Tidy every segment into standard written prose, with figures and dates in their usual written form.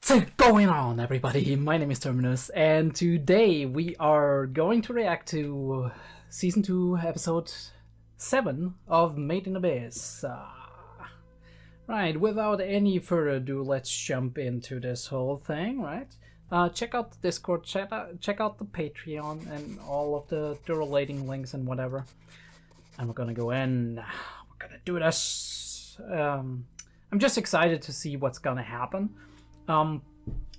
What's going on, everybody? My name is Terminus, and today we are going to react to Season 2, Episode 7 of Made in Abyss. Right, without any further ado, let's jump into this whole thing, right? Check out the Discord, check out the Patreon, and all of the relating links and whatever. And we're gonna go in, we're gonna do this. I'm just excited to see what's gonna happen.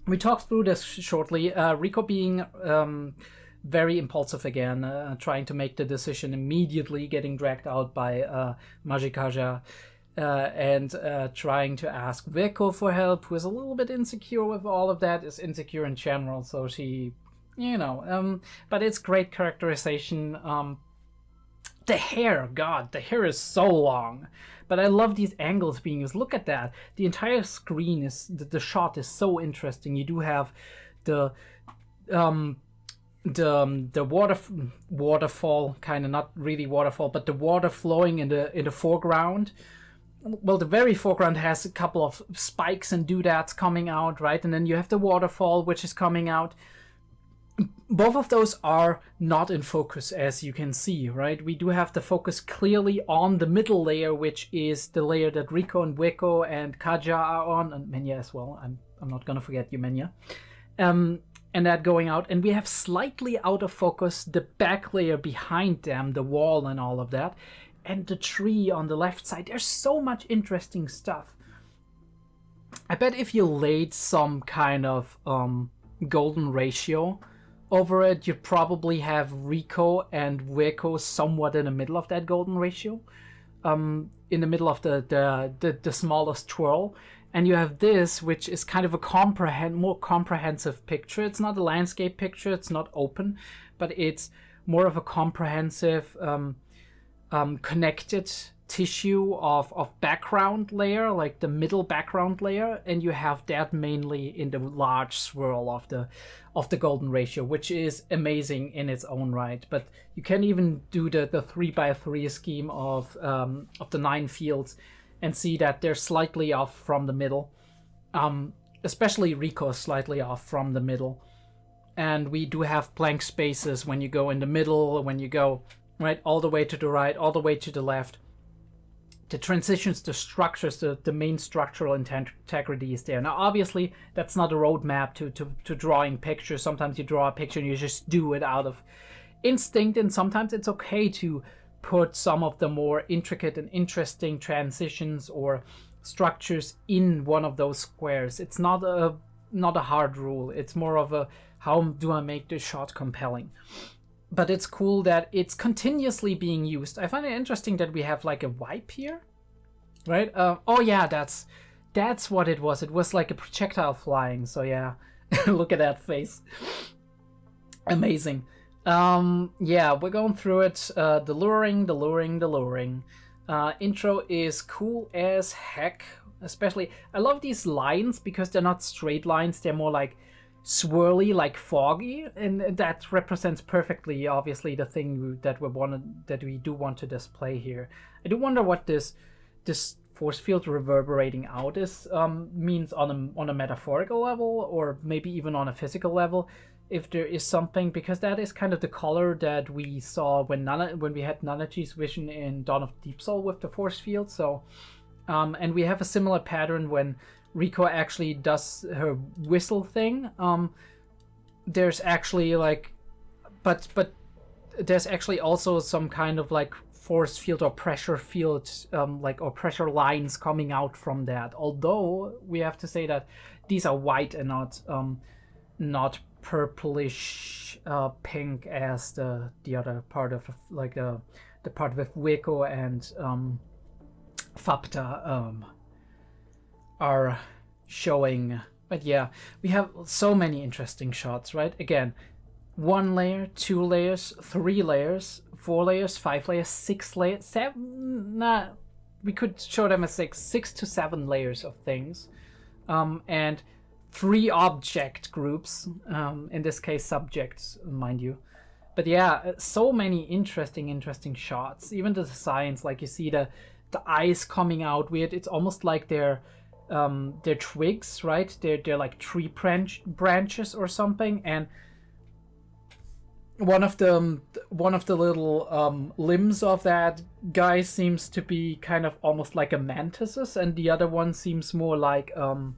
We talked through this shortly. Riko being very impulsive again, trying to make the decision immediately, getting dragged out by 𝐏𝐢𝐏 and trying to ask 𝐷𝐷𝐻 for help, who is a little bit insecure with all of that, is insecure in general, so she, you know, but it's great characterization. The hair, God, the hair is so long. But I love these angles being used. Look at that. The entire screen is, the shot is so interesting. You do have the waterfall, kind of, not really waterfall, but the water flowing in the foreground. Well, the very foreground has a couple of spikes and doodads coming out, right? And then you have the waterfall, which is coming out. Both of those are not in focus, as you can see, right? We do have the focus clearly on the middle layer, which is the layer that Riko and 𝐷𝐷𝐻 and 𝐾𝐢𝐧𝐤 are on, and Menya as well. I'm not gonna forget you, Menya. And that going out, and we have slightly out of focus the back layer behind them, the wall and all of that, and the tree on the left side. There's so much interesting stuff. I bet if you laid some kind of golden ratio over it, you'd probably have Riko and 𝐷𝐷𝐻 somewhat in the middle of that golden ratio, in the middle of the smallest twirl, and you have this, which is kind of a more comprehensive picture. It's not a landscape picture, it's not open, but it's more of a comprehensive, connected tissue of background layer, like the middle background layer, and you have that mainly in the large swirl of the golden ratio, which is amazing in its own right. But you can even do the 3x3 scheme of the 9 fields and see that they're slightly off from the middle, especially Riko is slightly off from the middle, and we do have blank spaces when you go in the middle, when you go right all the way to the right, all the way to the left. The transitions, the structures, the main structural integrity is there. Now, obviously, that's not a roadmap to drawing pictures. Sometimes you draw a picture and you just do it out of instinct, and sometimes it's okay to put some of the more intricate and interesting transitions or structures in one of those squares. It's not a hard rule. It's more of a, how do I make this shot compelling? But it's cool that it's continuously being used. I find it interesting that we have like a wipe here, right? Oh yeah, that's what it was. It was like a projectile flying. So yeah, look at that face. Amazing. Yeah, we're going through it. The luring. Intro is cool as heck. Especially, I love these lines because they're not straight lines. They're more like swirly, like foggy, and that represents perfectly, obviously, the thing that we do want to display here. I do wonder what this force field reverberating out is means on a metaphorical level, or maybe even on a physical level, if there is something, because that is kind of the color that we saw when we had Nanachi's vision in Dawn of Deep Soul with the force field. So, and we have a similar pattern when Riko actually does her whistle thing. There's actually like, but there's actually also some kind of like force field or pressure field, or pressure lines coming out from that. Although we have to say that these are white and not purplish pink as the other part of like the part with 𝐷𝐻𝐻 and 𝐹𝐴PTA are showing. But yeah, we have so many interesting shots, right? Again, 1 layer, 2 layers, 3 layers, 4 layers, 5 layers, 6 layers, 7. Nah, we could show them as 6 to 7 layers of things, and 3 object groups. In this case, subjects, mind you. But yeah, so many interesting shots. Even the designs, like you see the eyes coming out weird. It's almost like they're they're twigs, right? They're like tree branches or something, and one of the little limbs of that guy seems to be kind of almost like a mantis's, and the other one seems more like a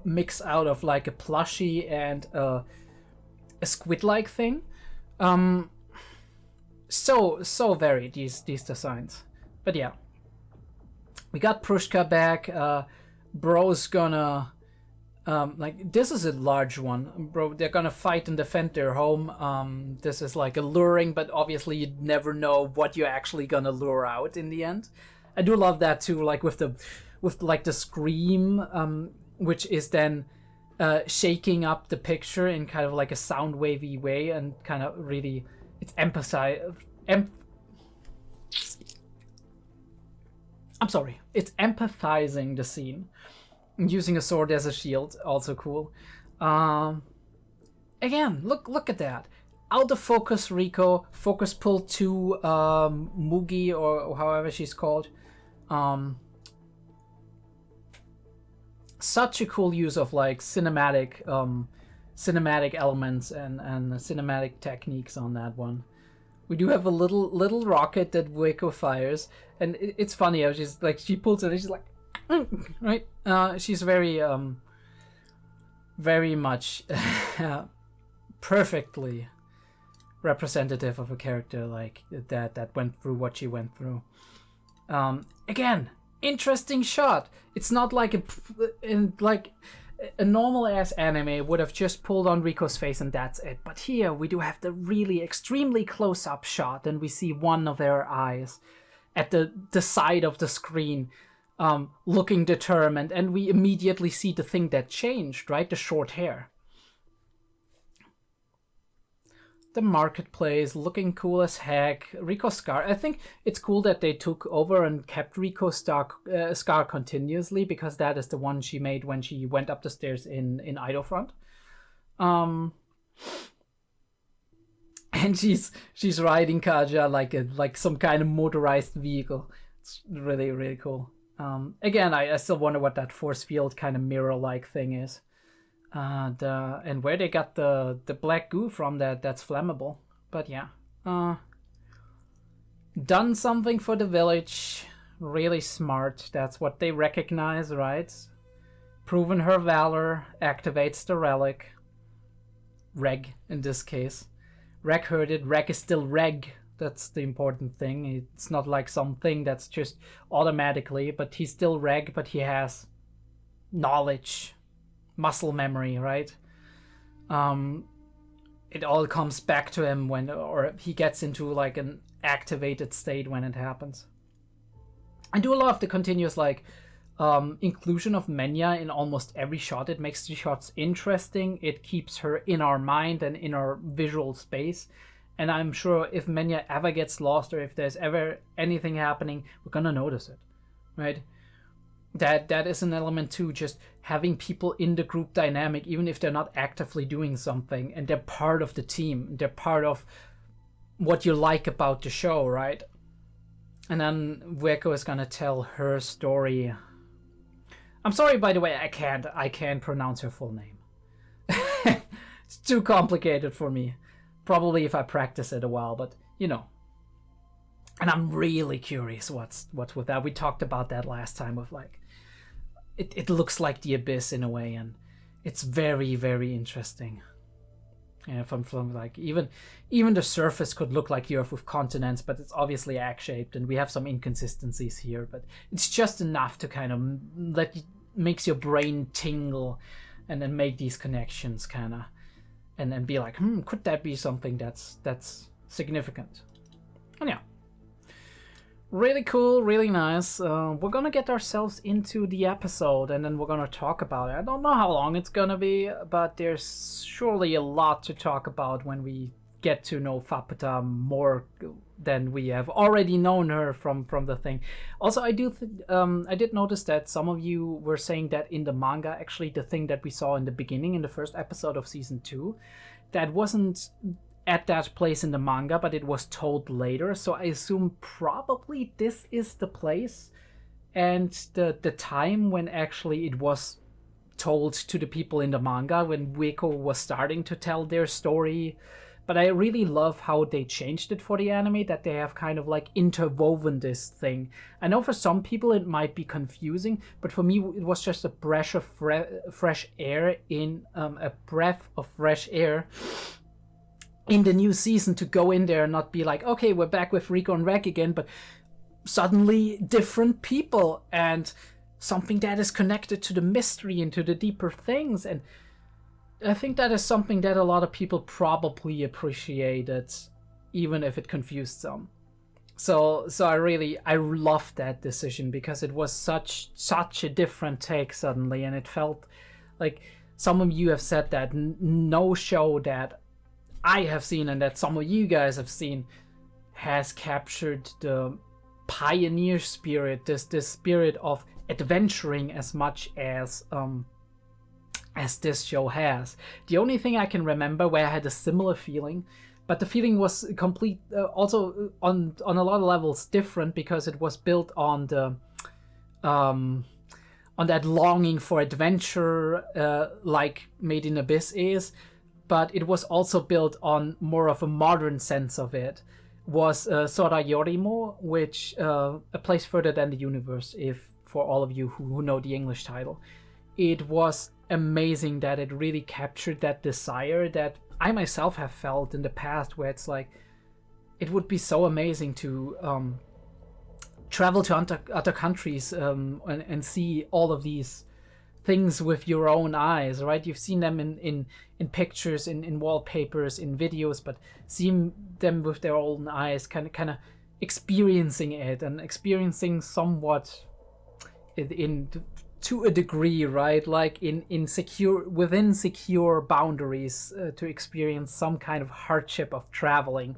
mix out of like a plushie and a squid-like thing. So varied, these designs. But yeah, we got Prushka back. Bro's gonna like, this is a large one, bro. They're gonna fight and defend their home. This is like alluring, but obviously you never know what you're actually gonna lure out in the end. I do love that too, like with like the scream, which is then shaking up the picture in kind of like a sound wavy way, and kind of really, it's I'm sorry, it's empathizing the scene. Using a sword as a shield, also cool. Again, look at that. Out of focus Riko, focus pull to Mugi, or however she's called. Such a cool use of like cinematic elements and cinematic techniques on that one. We do have a little rocket that Waco fires, and it's funny how she's like, she pulls it and she's like, right? She's very much perfectly representative of a character like that went through what she went through. Again, interesting shot. It's not like a normal ass anime would have just pulled on Riko's face and that's it. But here we do have the really extremely close up shot, and we see one of their eyes at the side of the screen, looking determined, and we immediately see the thing that changed, right? The short hair. The marketplace looking cool as heck. Riko's scar. I think it's cool that they took over and kept Riko's scar continuously, because that is the one she made when she went up the stairs in Idofront. And she's riding 𝐏𝐢𝐏 like some kind of motorized vehicle. It's really, really cool. Again, I still wonder what that force field kind of mirror-like thing is. And where they got the black goo from that's flammable. But yeah. Done something for the village. Really smart. That's what they recognize, right? Proven her valor. Activates the relic. Reg, in this case. Reg heard it. Reg is still Reg. That's the important thing. It's not like something that's just automatically, but he's still Reg, but he has knowledge, muscle memory, right? It all comes back to him or he gets into like an activated state when it happens. I do love the continuous like inclusion of Menya in almost every shot. It makes the shots interesting. It keeps her in our mind and in our visual space. And I'm sure if Menya ever gets lost, or if there's ever anything happening, we're gonna notice it, right? That is an element too, just having people in the group dynamic, even if they're not actively doing something, and they're part of the team, they're part of what you like about the show, right? And then Waco is gonna tell her story. I'm sorry, by the way, I can't pronounce her full name. It's too complicated for me. Probably if I practice it a while, but you know. And I'm really curious what's with that. We talked about that last time with like, it looks like the Abyss in a way, and it's very, very interesting. Yeah, from like even the surface could look like the Earth with continents, but it's obviously egg-shaped, and we have some inconsistencies here, but it's just enough to kind of makes your brain tingle, and then make these connections kind of, and then be like, could that be something that's significant? And yeah. Really cool, really nice. We're gonna get ourselves into the episode, and then we're gonna talk about it. I don't know how long it's gonna be, but there's surely a lot to talk about when we get to know Faputa more than we have already known her from the thing. Also, I did notice that some of you were saying that in the manga, actually, the thing that we saw in the beginning, in the first episode of season 2, that wasn't at that place in the manga, but it was told later. So I assume probably this is the place and the time when actually it was told to the people in the manga, when 𝐏𝐢𝐏 was starting to tell their story. But I really love how they changed it for the anime, that they have kind of like interwoven this thing. I know for some people it might be confusing, but for me it was just a breath of fresh air in in the new season, to go in there and not be like, okay, we're back with Rico and Reg again, but suddenly different people and something that is connected to the mystery and to the deeper things. And I think that is something that a lot of people probably appreciated, even if it confused some. So I loved that decision, because it was such a different take suddenly, and it felt like, some of you have said that no show that I have seen and that some of you guys have seen has captured the pioneer spirit, this spirit of adventuring as much as this show has. The only thing I can remember where I had a similar feeling, but the feeling was complete, also on a lot of levels different, because it was built on the on that longing for adventure, like Made in Abyss is, but it was also built on more of a modern sense of it. Was 𝐸℗ Yorimo, which A Place Further Than the Universe, if for all of you who know the English title. It was amazing that it really captured that desire that I myself have felt in the past, where it's like, it would be so amazing to travel to other countries and see all of these things with your own eyes, right? You've seen them in pictures, in wallpapers, in videos, but seeing them with their own eyes, kind of experiencing it, and experiencing somewhat to a degree, right? Like within secure boundaries, to experience some kind of hardship of traveling,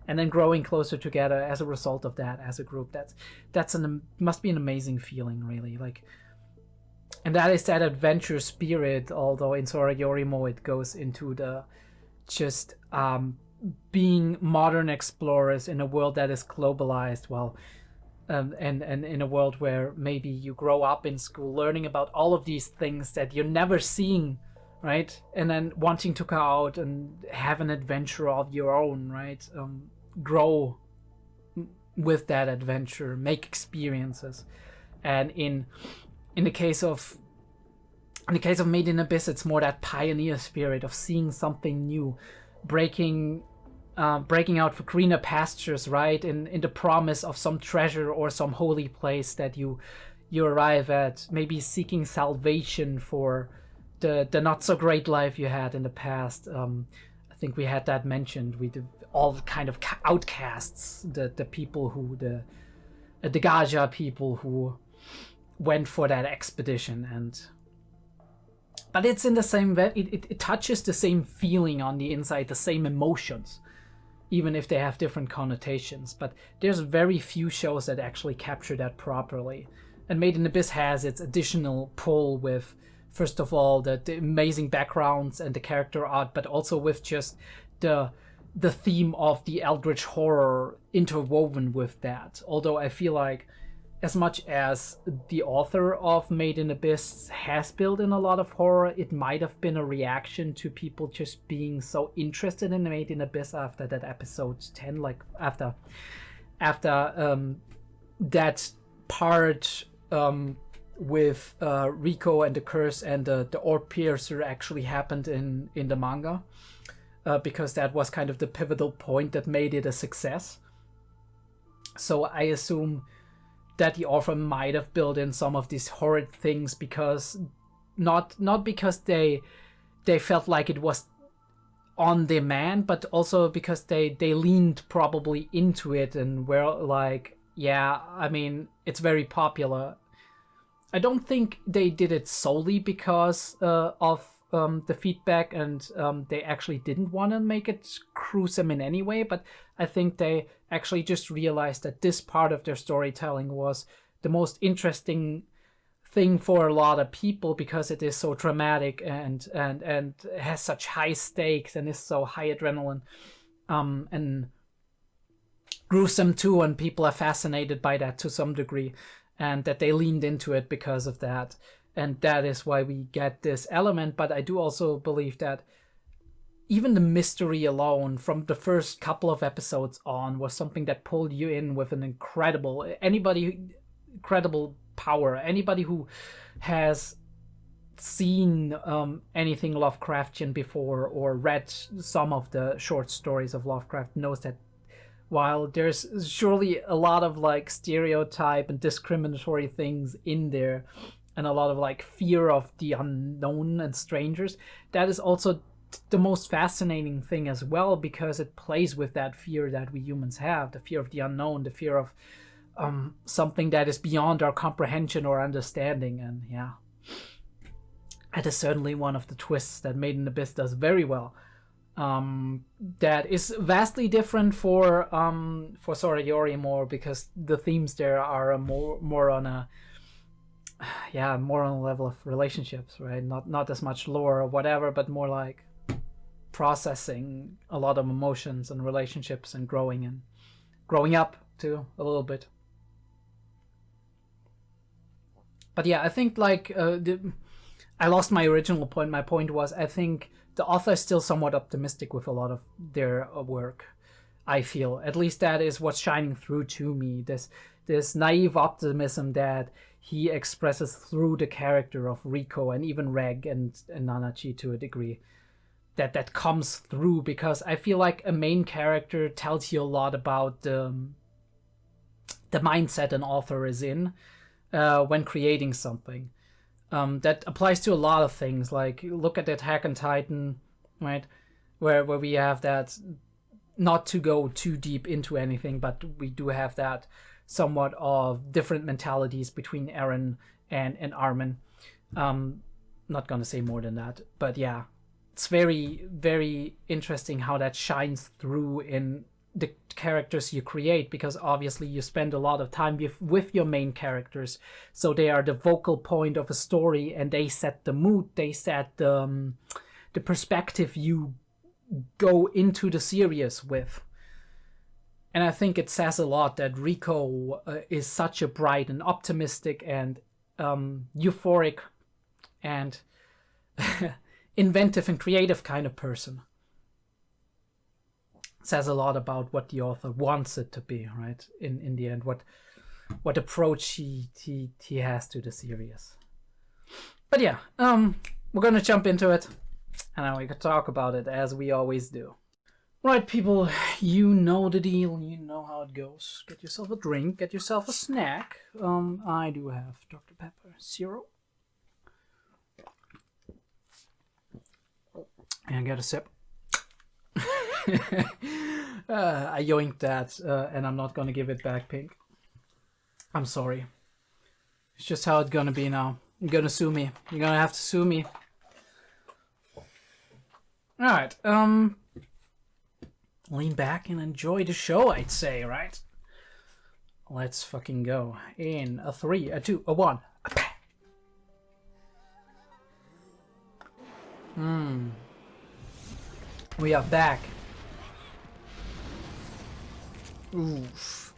and then growing closer together as a result of that as a group. Must be an amazing feeling, really. Like, and that is that adventure spirit. Although in 𝐸℗ Yorimo it goes into the just being modern explorers in a world that is globalized. Well. And in a world where maybe you grow up in school learning about all of these things that you're never seeing, right? And then wanting to go out and have an adventure of your own, right? Grow with that adventure, make experiences. And in the case of Made in Abyss, it's more that pioneer spirit of seeing something new, breaking out for greener pastures, right? In the promise of some treasure or some holy place that you arrive at, maybe seeking salvation for the not so great life you had in the past. I think we had that mentioned. We did all kind of outcasts, the people who the 𝐿𝐥 people who went for that expedition, but it's in the same way. It touches the same feeling on the inside, the same emotions, even if they have different connotations. But there's very few shows that actually capture that properly. And Made in Abyss has its additional pull with, first of all, the amazing backgrounds and the character art, but also with just the theme of the eldritch horror interwoven with that. Although I feel like, as much as the author of Made in Abyss has built in a lot of horror, it might have been a reaction to people just being so interested in Made in Abyss after that episode 10, like after that part with Rico and the curse and the orb piercer actually happened in the manga, because that was kind of the pivotal point that made it a success. So I assume that the author might have built in some of these horrid things, because not because they felt like it was on demand, but also because they leaned probably into it and were like, yeah, I mean, it's very popular. I don't think they did it solely because of the feedback, and they actually didn't want to make it gruesome in any way, but I think they actually just realized that this part of their storytelling was the most interesting thing for a lot of people, because it is so dramatic and has such high stakes and is so high adrenaline and gruesome too, and people are fascinated by that to some degree. and that they leaned into it because of that. And that is why we get this element. But I do also believe that even the mystery alone from the first couple of episodes on was something that pulled you in with an incredible power. Anybody who has seen anything Lovecraftian before or read some of the short stories of Lovecraft knows that while there's surely a lot of like stereotype and discriminatory things in there, and a lot of like fear of the unknown and strangers, that is also the most fascinating thing as well, because it plays with that fear that we humans have, the fear of the unknown, the fear of something that is beyond our comprehension or understanding. And yeah, that is certainly one of the twists that Made in Abyss does very well. That is vastly different for Sorayori more, because the themes there are more on a more on a level of relationships, right? Not as much lore or whatever, but more like processing a lot of emotions and relationships and growing up too a little bit. But yeah, I think like I lost my original point. My point was, I think the author is still somewhat optimistic with a lot of their work. I feel, at least that is what's shining through to me. This naive optimism that he expresses through the character of Rico and even Reg and Nanachi to a degree. That comes through, because I feel like a main character tells you a lot about the mindset an author is in when creating something. That applies to a lot of things. Like, look at Attack on Titan, right? Where we have that, not to go too deep into anything, but we do have that somewhat of different mentalities between Eren and Armin. Not gonna say more than that, but yeah, it's very, very interesting how that shines through in the characters you create, because obviously you spend a lot of time with your main characters, so they are the vocal point of a story, and they set the mood, they set the perspective you go into the series with. And I think it says a lot that Rico is such a bright and optimistic and euphoric and inventive and creative kind of person. It says a lot about what the author wants it to be, right? In the end, what approach he has to the series. But yeah, we're gonna jump into it, and then we can talk about it as we always do. Right, people, you know the deal, you know how it goes. Get yourself a drink, get yourself a snack. I do have Dr. Pepper Zero. And get a sip. I yoinked that, and I'm not gonna give it back, Pink. I'm sorry. It's just how it's gonna be now. You're gonna sue me. You're gonna have to sue me. Alright, lean back and enjoy the show, I'd say, right? Let's fucking go. In a 3, a 2, a 1. We are back. Oof.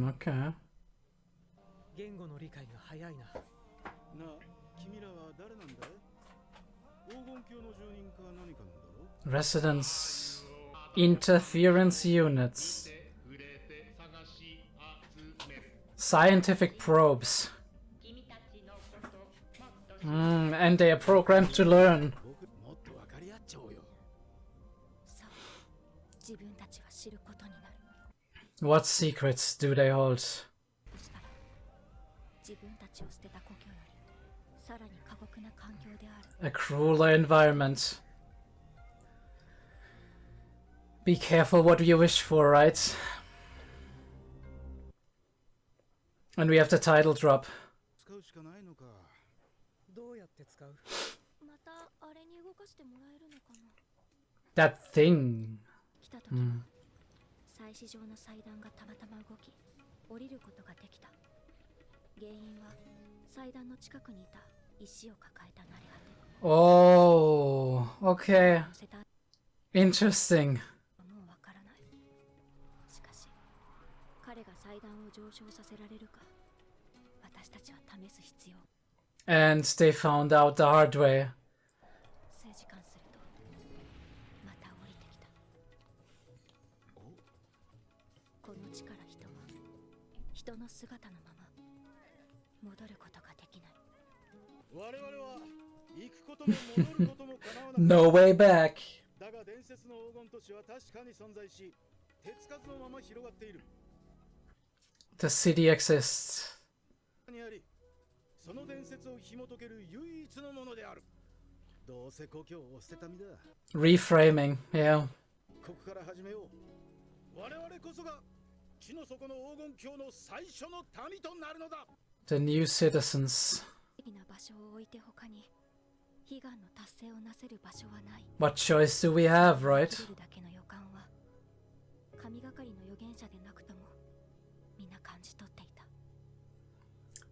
Okay. Residence interference units. Scientific probes. And they are programmed to learn. What secrets do they hold? A crueler environment. Be careful what you wish for, right? And we have the title drop. That thing. Oh, okay. Interesting. And they found out the hard way. No way back. The city exists. Reframing, yeah. The new citizens. What choice do we have, right?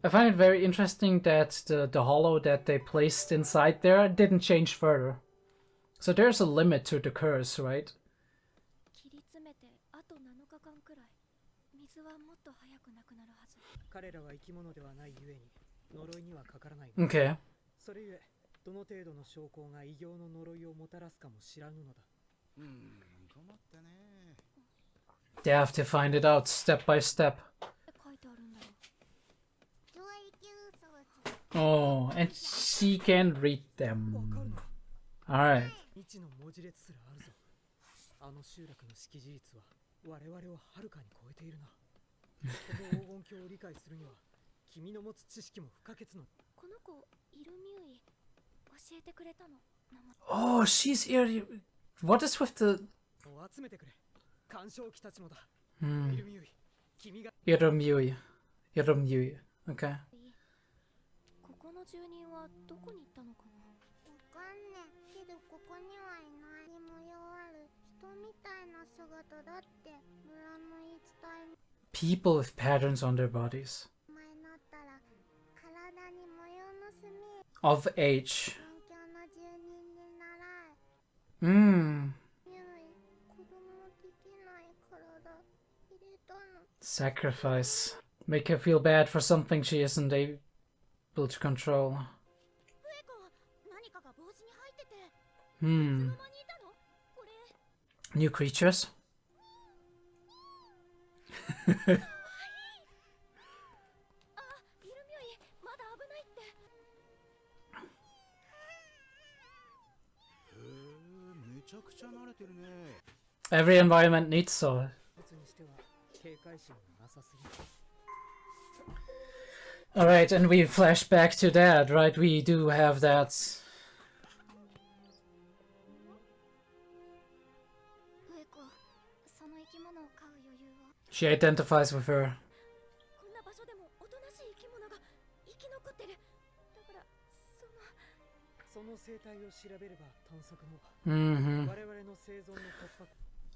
I find it very interesting that the hollow that they placed inside there didn't change further. So there's a limit to the curse, right? Okay. They have to find it out step by step. Oh, and she can read them. Alright. Oh, she's here. What is with the... 𝐸𝐴𝐦𝐩𝐸. Okay. People with patterns on their bodies. Of age. Sacrifice. Make her feel bad for something she isn't able to control. New creatures? Every environment needs so. Alright, and we flash back to that, right? We do have that. She identifies with her.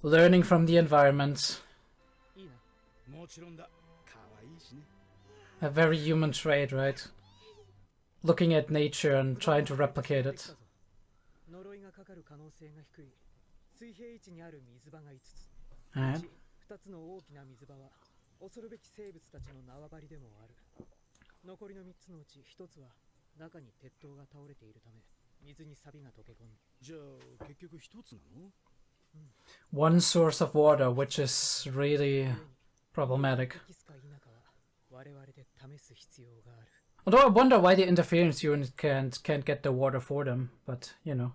Learning from the environment. A very human trait, right? Looking at nature and trying to replicate it. Alright. One source of water, which is really problematic. Although I wonder why the interference unit can't get the water for them, but you know.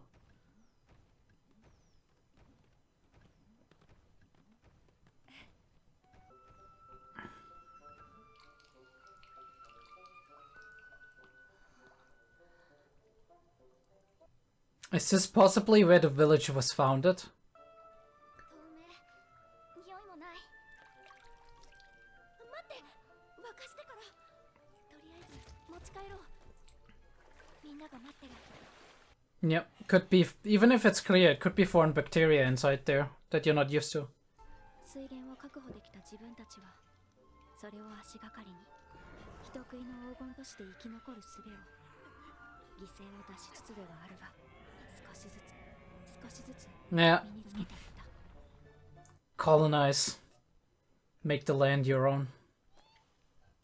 Is this possibly where the village was founded? Yep, could be, even if it's clear, it could be foreign bacteria inside there that you're not used to. Yeah. Colonize. Make the land your own.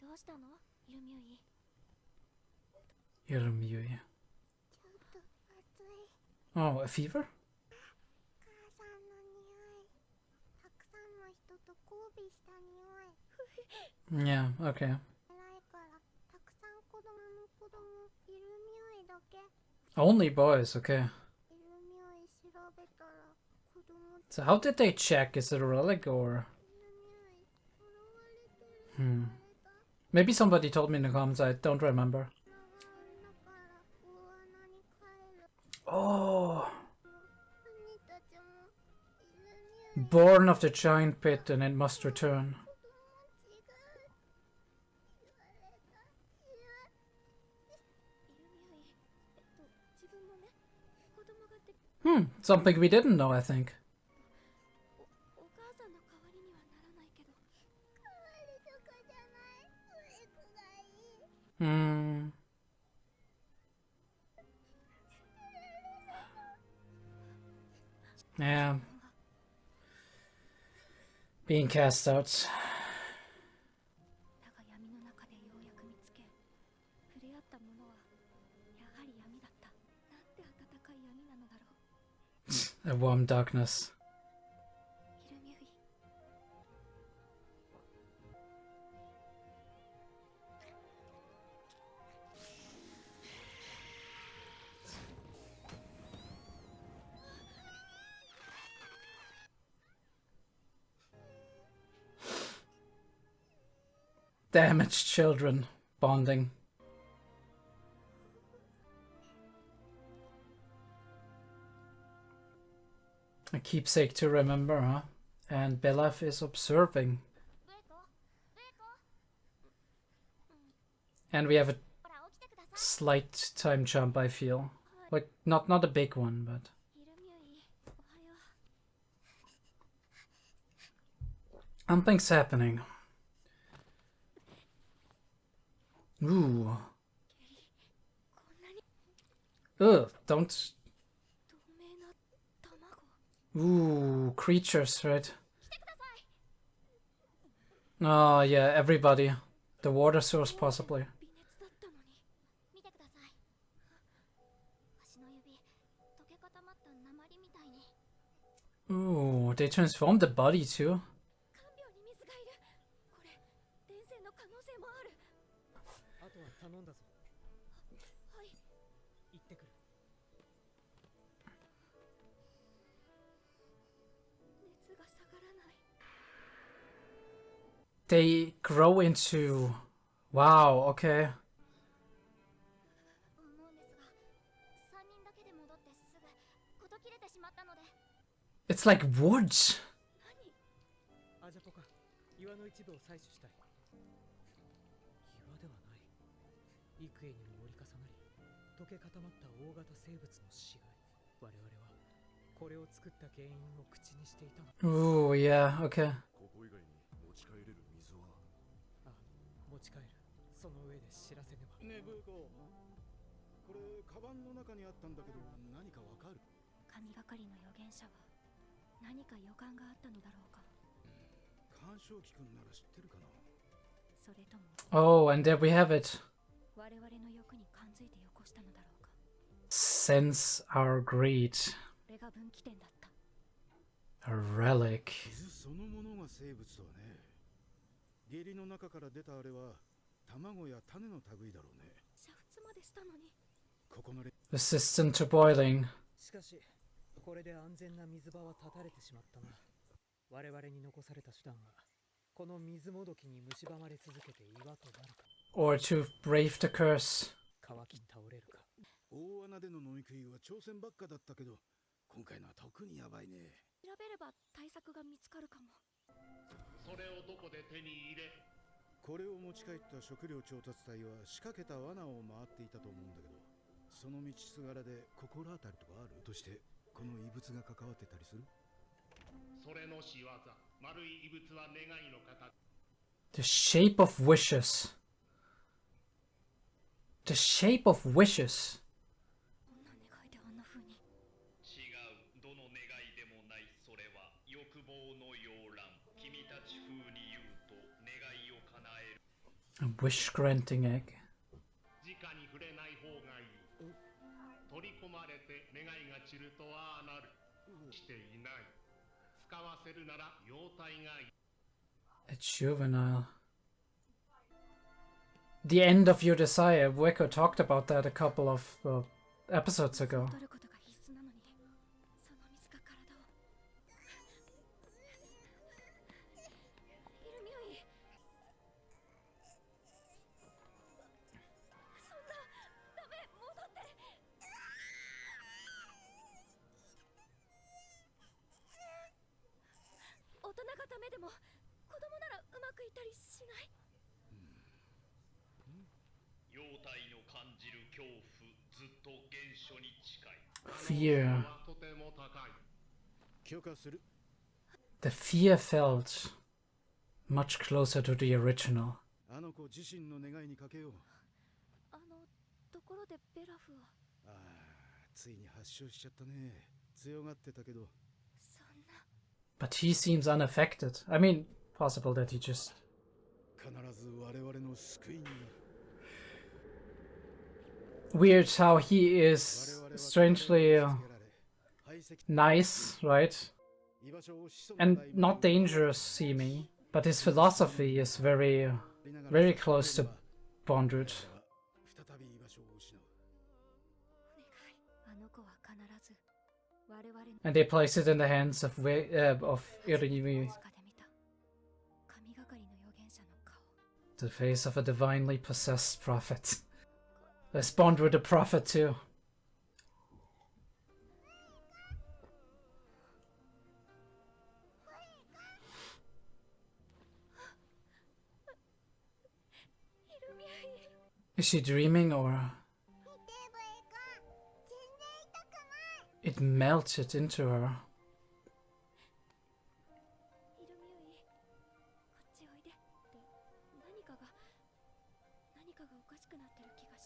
どうしたの？イルミュイ。 Irumyui. ちょっと暑い。 Oh, a fever? 母さんの匂い。たくさんの人と交尾した匂い。 Yeah, okay. 偉いからたくさん子供の子供イルミュイだけ。 Only boys, okay. イルミュイ調べたら子供。 So how did they check? Is it a relic or... Maybe somebody told me in the comments, I don't remember. Oh! Born of the giant pit and it must return. Something we didn't know, I think. Yeah. Being cast out. A warm darkness. Damaged children bonding. A keepsake to remember, huh? And Belaf is observing. And we have a slight time jump, I feel. Like, not a big one, but... Something's happening. Ooh. Ugh, don't... Ooh, creatures, right? Oh, yeah, everybody. The water source, possibly. Ooh, they transformed the body, too. They grow into... Wow, okay. It's like wood. Ooh, yeah, okay. Oh, and there we have it. Sense our greed. A relic. Resistant to boiling. Or to brave the curse. The shape of wishes. The shape of wishes. A wish granting egg. 直に触れない方がいい。取り込まれて願いが散るとはなる。していない。使わせるなら妖体がいい。A juvenile. The end of your desire. Weko talked about that a couple of episodes ago. Fear. The fear felt much closer to the original. But he seems unaffected. I mean, possible that he just... Weird how he is strangely nice, right? And not dangerous seeming, but his philosophy is very, very close to Bondred. And they place it in the hands of 𝐸𝐸𝐸. The face of a divinely possessed prophet. Let's bond with the prophet too. Is she dreaming or... It melted into her.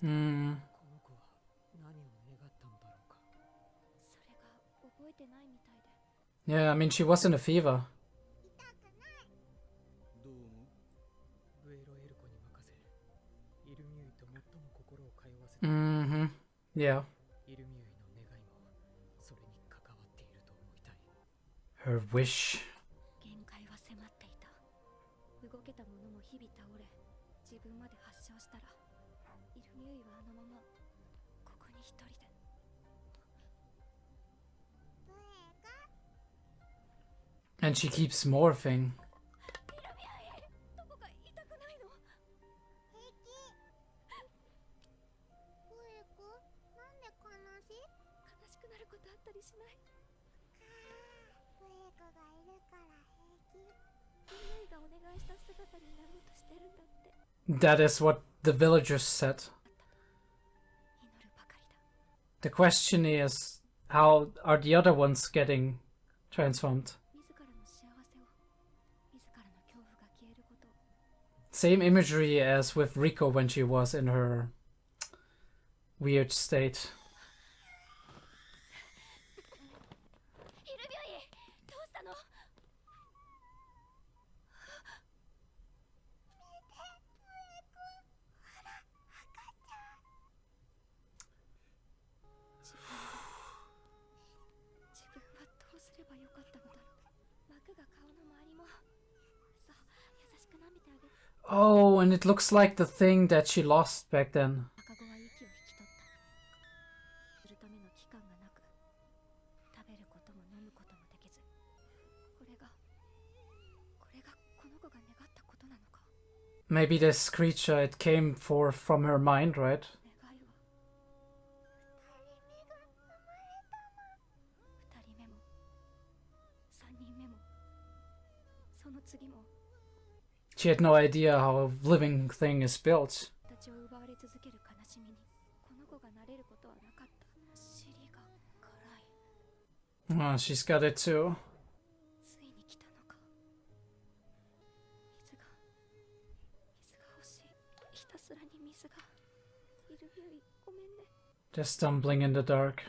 Hmm. Yeah, I mean, she was in a fever. Mm-hmm. Yeah. Her wish. And she keeps morphing. That is what the villagers said. The question is, how are the other ones getting transformed? Same imagery as with Riko when she was in her weird state. Oh, and it looks like the thing that she lost back then. Maybe this creature, it came forth from her mind, right? She had no idea how a living thing is built. Oh, she's got it too. They're stumbling in the dark.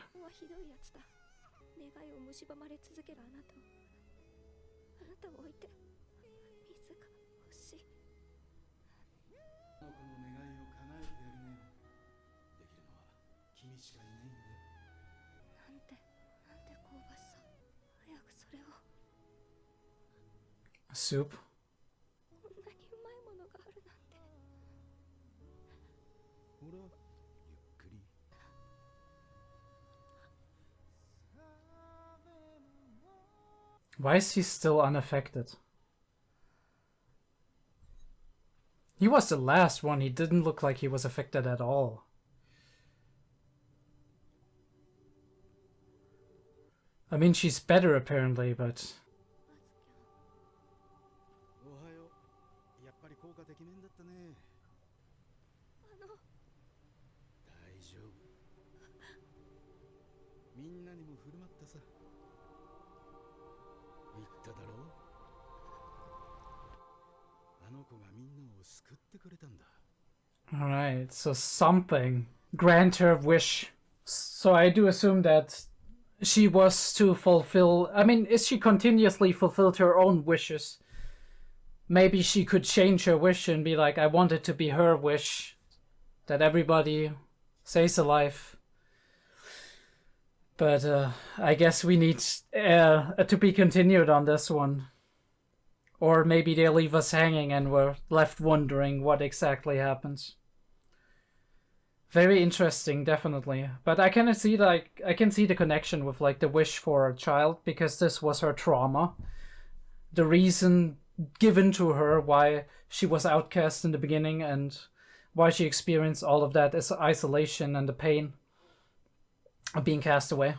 Soup. Why is he still unaffected? He was the last one. He didn't look like he was affected at all. I mean, she's better apparently, but... Alright, so something. Grant her wish. So I do assume that she was to fulfill... I mean, is she continuously fulfilled her own wishes? Maybe she could change her wish and be like, I want it to be her wish. That everybody stays alive. But I guess we need to be continued on this one. Or maybe they leave us hanging and we're left wondering what exactly happens. Very interesting, definitely. But I can see the connection with like the wish for a child, because this was her trauma. The reason given to her why she was outcast in the beginning and why she experienced all of that is isolation and the pain of being cast away.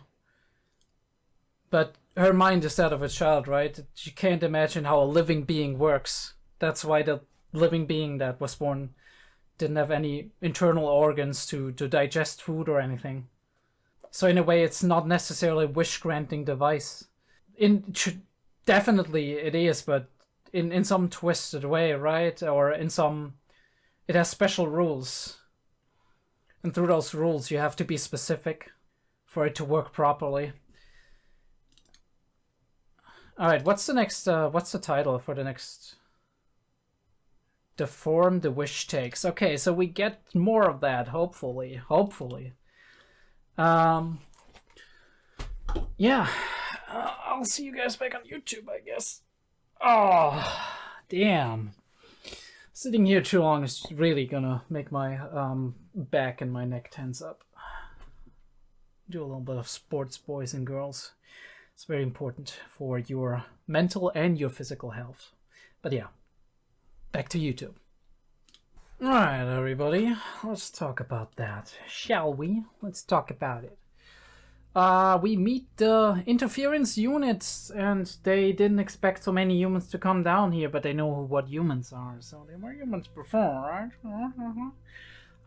But her mind is that of a child, right? She can't imagine how a living being works. That's why the living being that was born didn't have any internal organs to digest food or anything. So in a way, it's not necessarily a wish-granting device. Definitely it is, but in some twisted way, right? Or in some... It has special rules. And through those rules, you have to be specific for it to work properly. Alright, what's the next... what's the title for the next... The form the wish takes. Okay, so we get more of that, hopefully. Hopefully. Yeah. I'll see you guys back on YouTube, I guess. Oh, damn. Sitting here too long is really gonna make my back and my neck tense up. Do a little bit of sports, boys and girls. It's very important for your mental and your physical health. But yeah. Back to YouTube. Alright, everybody. Let's talk about that, shall we? Let's talk about it. We meet the interference units, and they didn't expect so many humans to come down here, but they know what humans are, so they were humans before, right?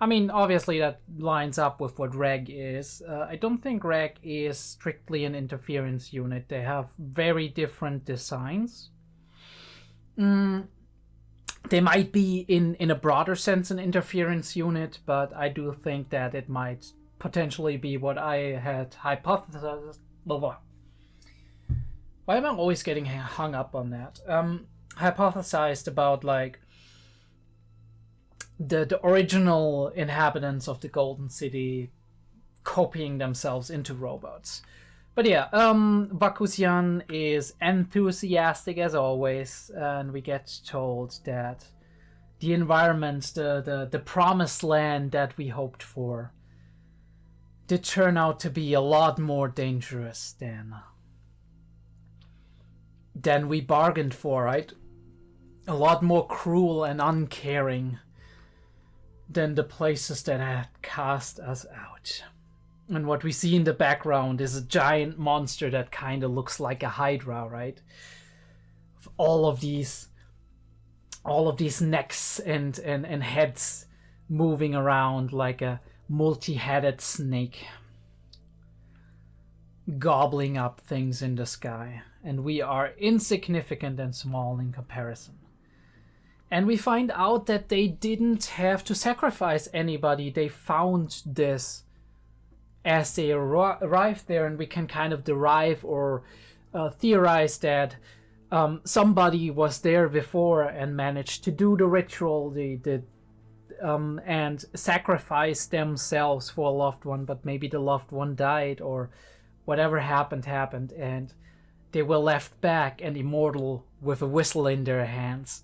I mean, obviously that lines up with what Reg is. I don't think Reg is strictly an interference unit. They have very different designs. They might be in a broader sense an interference unit, but I do think that it might potentially be what I had hypothesized. Why am I always getting hung up on that? Hypothesized about like the original inhabitants of the Golden City copying themselves into robots. But yeah, Bakusian is enthusiastic as always, and we get told that the environment, the promised land that we hoped for, did turn out to be a lot more dangerous than we bargained for, right? A lot more cruel and uncaring than the places that had cast us out. And what we see in the background is a giant monster that kind of looks like a Hydra, right? All of these necks and heads moving around like a multi-headed snake, gobbling up things in the sky. And we are insignificant and small in comparison. And we find out that they didn't have to sacrifice anybody. They found this as they arrived there, and we can kind of derive or theorize that somebody was there before and managed to do the ritual, the and sacrificed themselves for a loved one, but maybe the loved one died, or whatever happened, and they were left back and immortal with a whistle in their hands.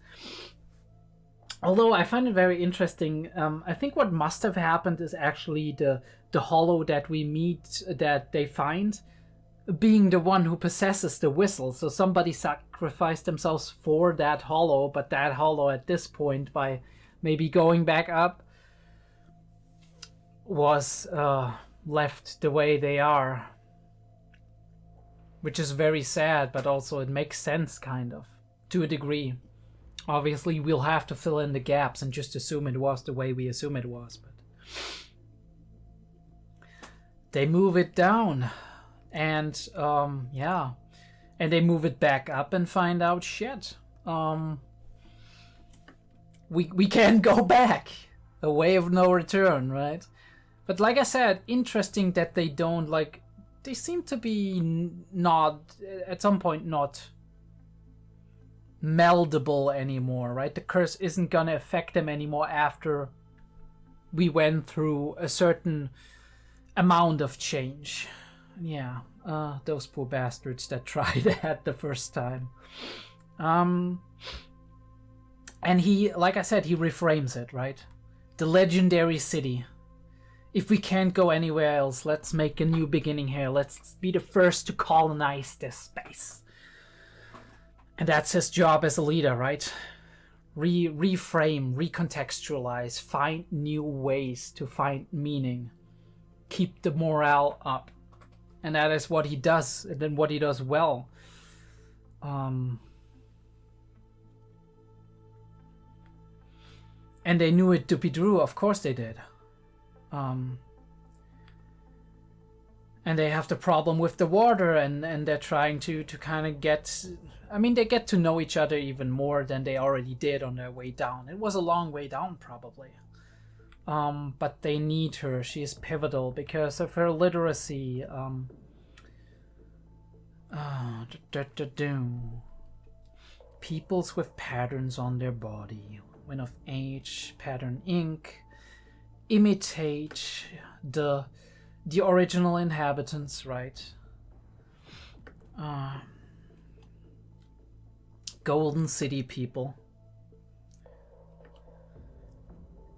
Although I find it very interesting, I think what must have happened is actually the hollow that we meet, that they find, being the one who possesses the whistle. So somebody sacrificed themselves for that hollow, but that hollow at this point, by maybe going back up, was left the way they are. Which is very sad, but also it makes sense, kind of, to a degree. Obviously, we'll have to fill in the gaps and just assume it was the way we assume it was, but... They move it down. And, yeah. And they move it back up and find out, shit. We can't go back. A way of no return, right? But like I said, interesting that they don't, like... They seem to be not, at some point, not meldable anymore, right? The curse isn't gonna affect them anymore after we went through a certain amount of change. Yeah, those poor bastards that tried that the first time. And he, like I said, he reframes it, right? The legendary city. If we can't go anywhere else, let's make a new beginning here. Let's be the first to colonize this space. And that's his job as a leader, right? Reframe, recontextualize, find new ways to find meaning. Keep the morale up. And that is what he does, and then what he does well. And they knew it to be true, of course they did. And they have the problem with the water, and they're trying to kind of get... I mean, they get to know each other even more than they already did on their way down. It was a long way down, probably. But they need her. She is pivotal because of her literacy. Peoples with patterns on their body. When of age, pattern ink. Imitate the original inhabitants, right? Golden City people.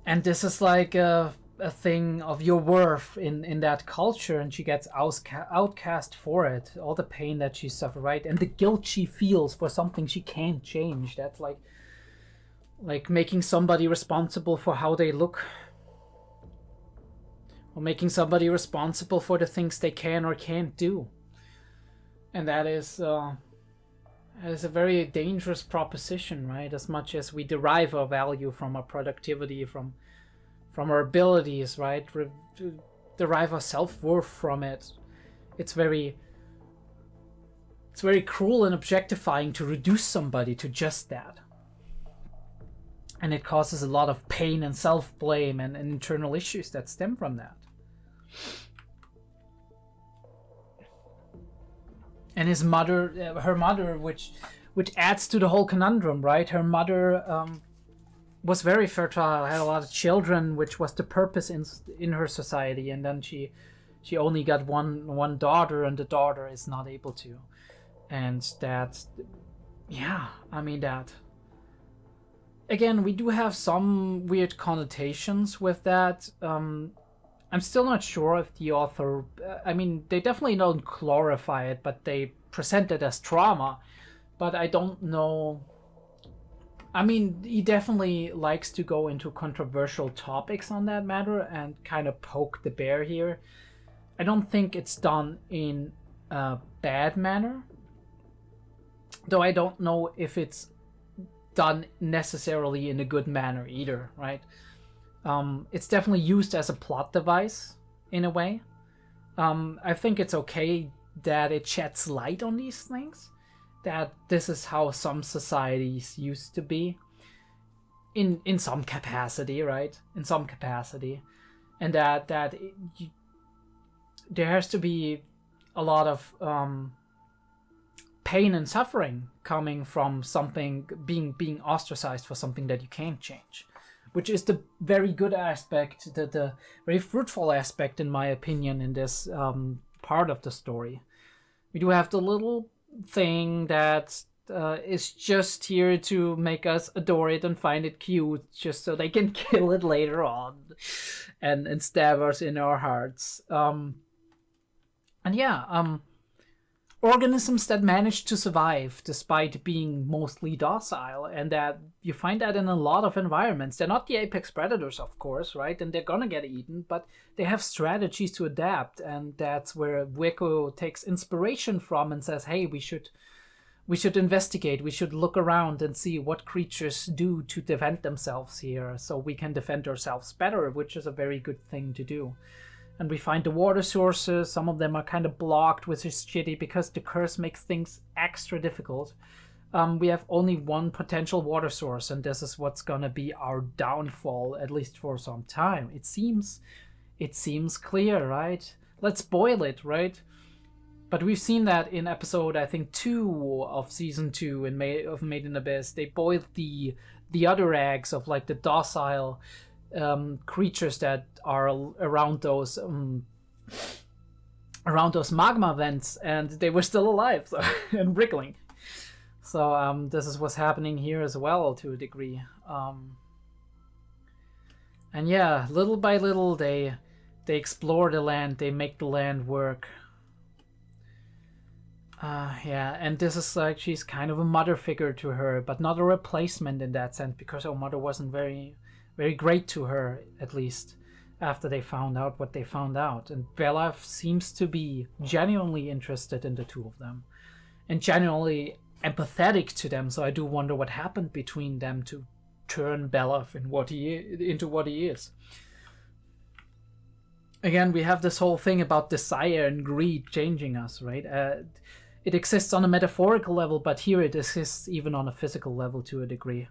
And this is like a thing of your worth in that culture, and she gets outcast for it. All the pain that she suffered, right? And the guilt she feels for something she can't change. That's like making somebody responsible for how they look. Or making somebody responsible for the things they can or can't do. And that is a very dangerous proposition, right? As much as we derive our value from our productivity, from our abilities, right? Derive our self-worth from it. It's very cruel and objectifying to reduce somebody to just that. And it causes a lot of pain and self-blame and internal issues that stem from that. And his mother, her mother, which adds to the whole conundrum, right? Her mother was very fertile, had a lot of children, which was the purpose in her society. And then she only got one daughter, and the daughter is not able to. And that, yeah, I mean that. Again, we do have some weird connotations with that. I'm still not sure if the author... I mean, they definitely don't glorify it, but they present it as trauma. But I don't know... I mean, he definitely likes to go into controversial topics on that matter and kind of poke the bear here. I don't think it's done in a bad manner. Though I don't know if it's done necessarily in a good manner either, right? It's definitely used as a plot device in a way. I think it's okay that it sheds light on these things, that this is how some societies used to be in some capacity, right? In some capacity. And that there has to be a lot of pain and suffering coming from something being ostracized for something that you can't change, which is the very good aspect, the very fruitful aspect, in my opinion, in this part of the story. We do have the little thing that is just here to make us adore it and find it cute, just so they can kill it later on and stab us in our hearts. Organisms that manage to survive despite being mostly docile, and that you find that in a lot of environments. They're not the apex predators, of course, right? And they're gonna get eaten, but they have strategies to adapt, and that's where 𝐏𝐢𝐏 takes inspiration from and says, hey, we should investigate, we should look around and see what creatures do to defend themselves here, so we can defend ourselves better, which is a very good thing to do. And we find the water sources. Some of them are kind of blocked, which is shitty because the curse makes things extra difficult. We have only one potential water source, and this is what's gonna be our downfall, at least for some time. It seems clear, right? Let's boil it, right? But we've seen that in episode, I think, 2 of season 2 of Made in Abyss. They boiled the other eggs of like the docile creatures that are around those magma vents, and they were still alive, so, and wriggling. So this is what's happening here as well, to a degree. And yeah, little by little they explore the land, they make the land work. Yeah, and this is like, she's kind of a mother figure to her, but not a replacement in that sense, because her mother wasn't very great to her, at least after they found out what they found out. And Belaf seems to be genuinely interested in the two of them and genuinely empathetic to them, so I do wonder what happened between them to turn Belaf into what he is. Again, we have this whole thing about desire and greed changing us, right? It exists on a metaphorical level, but here it exists even on a physical level to a degree.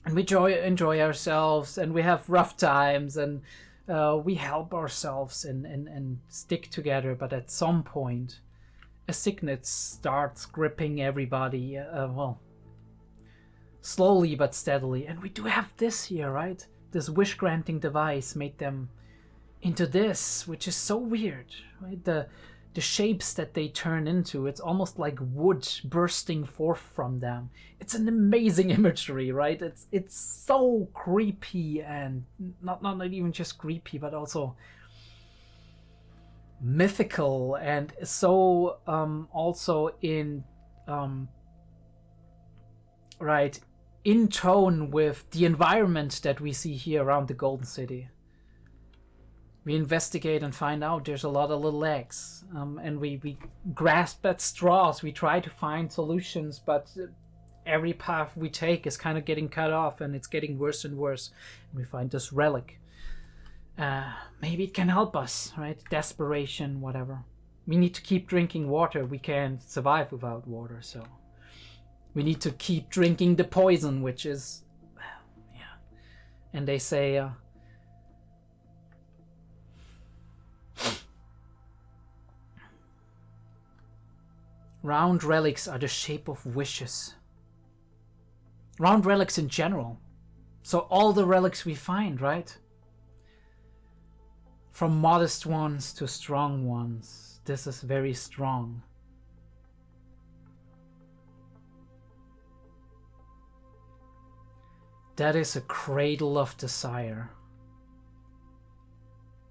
And we enjoy ourselves, and we have rough times, and we help ourselves and stick together. But at some point, a sickness starts gripping everybody, slowly but steadily. And we do have this here, right? This wish-granting device made them into this, which is so weird, right? The shapes that they turn into, it's almost like wood bursting forth from them. It's an amazing imagery, right? It's so creepy, and not even just creepy, but also mythical, and so also in right, in tone with the environment that we see here around the Golden City. We investigate and find out there's a lot of little eggs, and we grasp at straws. We try to find solutions, but every path we take is kind of getting cut off, and it's getting worse and worse. And we find this relic. Maybe it can help us, right? Desperation, whatever. We need to keep drinking water. We can't survive without water, so we need to keep drinking the poison, which is, yeah. And they say, round relics are the shape of wishes. Round relics in general. So all the relics we find, right? From modest ones to strong ones. This is very strong. That is a cradle of desire.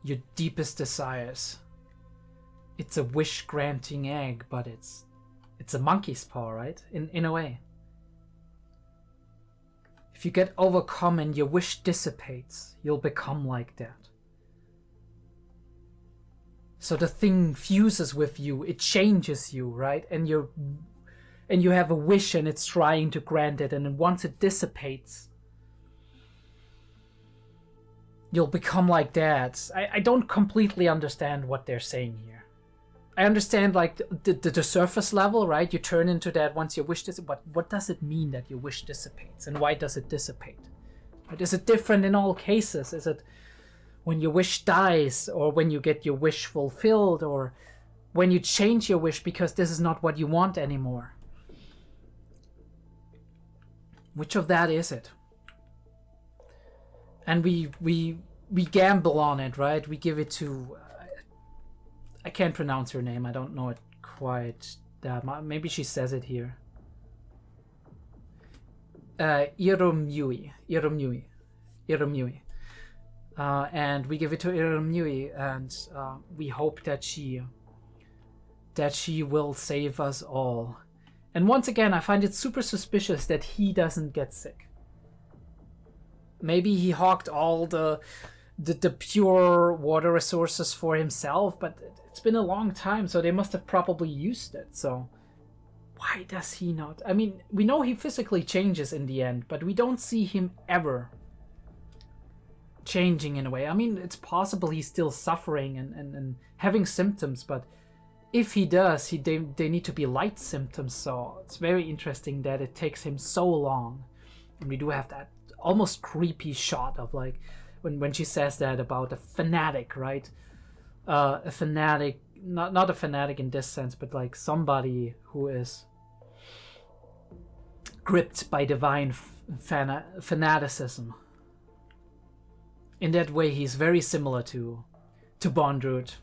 Your deepest desires. It's a wish-granting egg, but it's a monkey's paw, right? In a way. If you get overcome and your wish dissipates, you'll become like that. So the thing fuses with you, it changes you, right? And you have a wish, and it's trying to grant it, and then once it dissipates, you'll become like that. I don't completely understand what they're saying here. I understand like the surface level, right? You turn into that once your wish dissipates. But what does it mean that your wish dissipates, and why does it dissipate? Right? Is it different in all cases? Is it when your wish dies, or when you get your wish fulfilled, or when you change your wish because this is not what you want anymore? Which of that is it? and we gamble on it, right? We give it to I can't pronounce her name. I don't know it quite that much. Maybe she says it here. 𝐸𝐬𝐬. And we give it to 𝐸𝐬𝐬, and we hope that she will save us all. And once again, I find it super suspicious that he doesn't get sick. Maybe he hogged all the pure water resources for himself, but it's been a long time, so they must have probably used it. So why does he not? I mean, we know he physically changes in the end, but we don't see him ever changing in a way. I mean, it's possible he's still suffering and having symptoms, but if he does, they need to be light symptoms, so it's very interesting that it takes him so long. And we do have that almost creepy shot of like when she says that about a fanatic, right? A fanatic, not a fanatic in this sense, but like somebody who is gripped by divine fanaticism. In that way, he's very similar to 𝐸𝐬𝐿.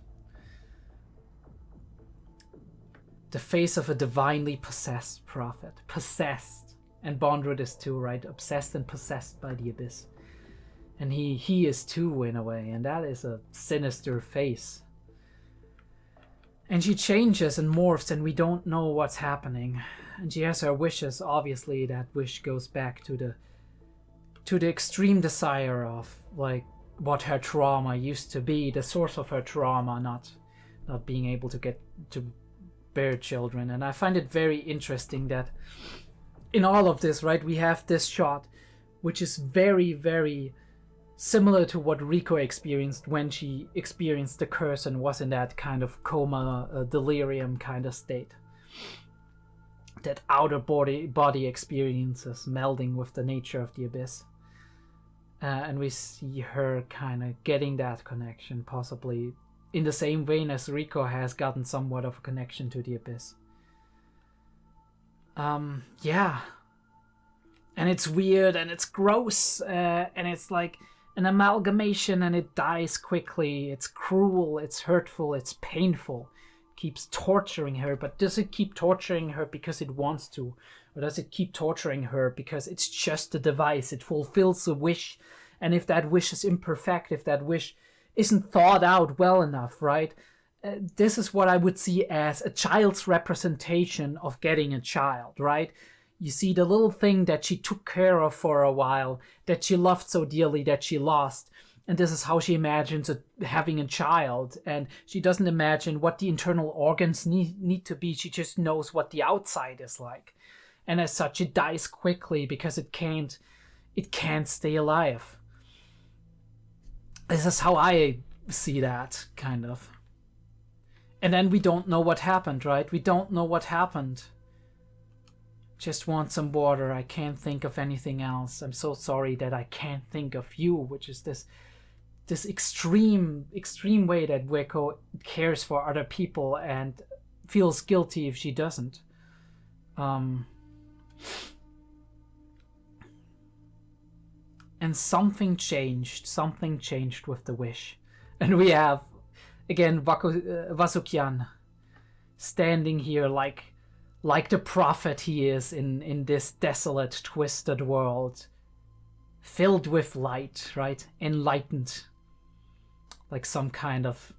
The face of a divinely possessed prophet. Possessed. And 𝐸𝐬𝐿 is too, right? Obsessed and possessed by the abyss. And he is too, in a way. And that is a sinister face. And she changes and morphs, and we don't know what's happening. And she has her wishes. Obviously, that wish goes back to the extreme desire of, like, what her trauma used to be. The source of her trauma, not being able to get to bear children. And I find it very interesting that in all of this, right, we have this shot which is very, very similar to what 𝐏𝐬𝐬 experienced when she experienced the curse and was in that kind of coma, delirium kind of state. That outer body experiences melding with the nature of the abyss. And we see her kind of getting that connection, possibly in the same vein as 𝐏𝐬𝐬 has gotten somewhat of a connection to the abyss. Yeah. And it's weird and it's gross, and it's like an amalgamation, and it dies quickly. It's cruel, it's hurtful, it's painful. Keeps torturing her, but does it keep torturing her because it wants to? Or does it keep torturing her because it's just a device? It fulfills a wish, and if that wish is imperfect, if that wish isn't thought out well enough, right? This is what I would see as a child's representation of getting a child, right? You see the little thing that she took care of for a while, that she loved so dearly that she lost. And this is how she imagines having a child. And she doesn't imagine what the internal organs need to be. She just knows what the outside is like. And as such, it dies quickly because it can't stay alive. This is how I see that, kind of. And then we don't know what happened, right? We don't know what happened. Just want some water. I can't think of anything else. I'm so sorry that I can't think of you, which is this extreme way that 𝐏𝐬𝐬 cares for other people and feels guilty if she doesn't. And something changed with the wish. And we have, again, Vasukyan standing here like the prophet he is in this desolate, twisted world, filled with light, right? Enlightened, like some kind of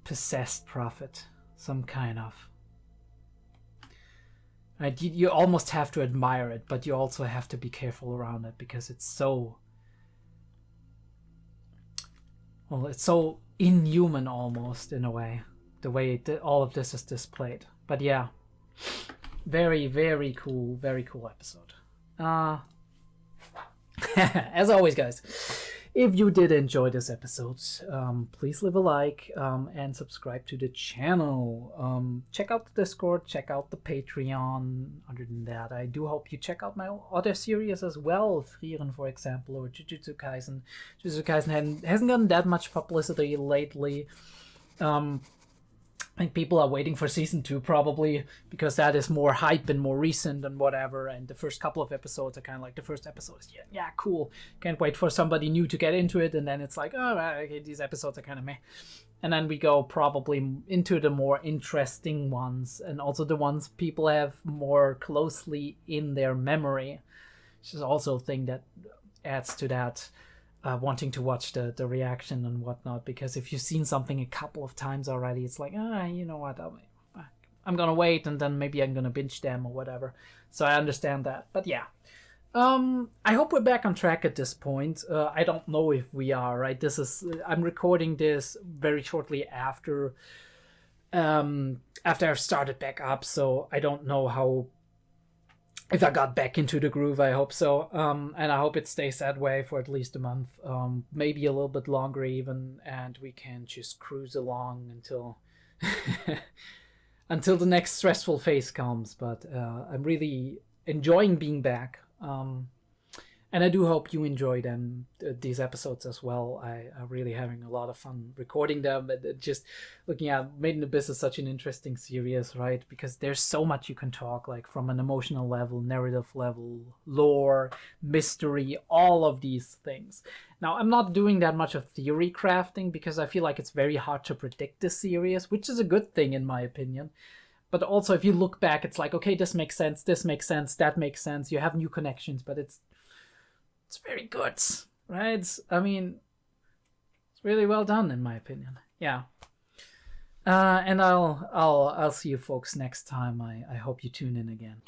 possessed prophet, some kind of. Right? You almost have to admire it, but you also have to be careful around it because it's so, well, it's so inhuman almost in a way, the way all of this is displayed. But yeah. Very, very cool episode. As always, guys, if you did enjoy this episode, please leave a like and subscribe to the channel. Check out the Discord, check out the Patreon. Other than that, I do hope you check out my other series as well, Frieren, for example, or Jujutsu Kaisen. Jujutsu Kaisen hasn't gotten that much publicity lately. I think people are waiting for season 2 probably because that is more hype and more recent and whatever. And the first couple of episodes are kind of like the first episodes. Yeah, cool. Can't wait for somebody new to get into it. And then it's like, oh, okay, these episodes are kind of meh. And then we go probably into the more interesting ones and also the ones people have more closely in their memory, which is also a thing that adds to that. Wanting to watch the reaction and whatnot, because if you've seen something a couple of times already, it's like, you know what, I'm gonna wait and then maybe I'm gonna binge them or whatever. So I understand that. But yeah, I hope we're back on track at this point. I don't know if we are, right? I'm recording this very shortly after I've started back up, so I don't know if I got back into the groove. I hope so. And I hope it stays that way for at least a month, maybe a little bit longer even, and we can just cruise along until until the next stressful phase comes. But I'm really enjoying being back. And I do hope you enjoy these episodes as well. I'm really having a lot of fun recording them, and just looking at Made in Abyss is such an interesting series, right? Because there's so much you can talk, like from an emotional level, narrative level, lore, mystery, all of these things. Now, I'm not doing that much of theory crafting because I feel like it's very hard to predict this series, which is a good thing in my opinion. But also, if you look back, it's like, okay, this makes sense, that makes sense. You have new connections, but it's very good, right? I mean, it's really well done in my opinion. Yeah. And I'll see you folks next time. I hope you tune in again.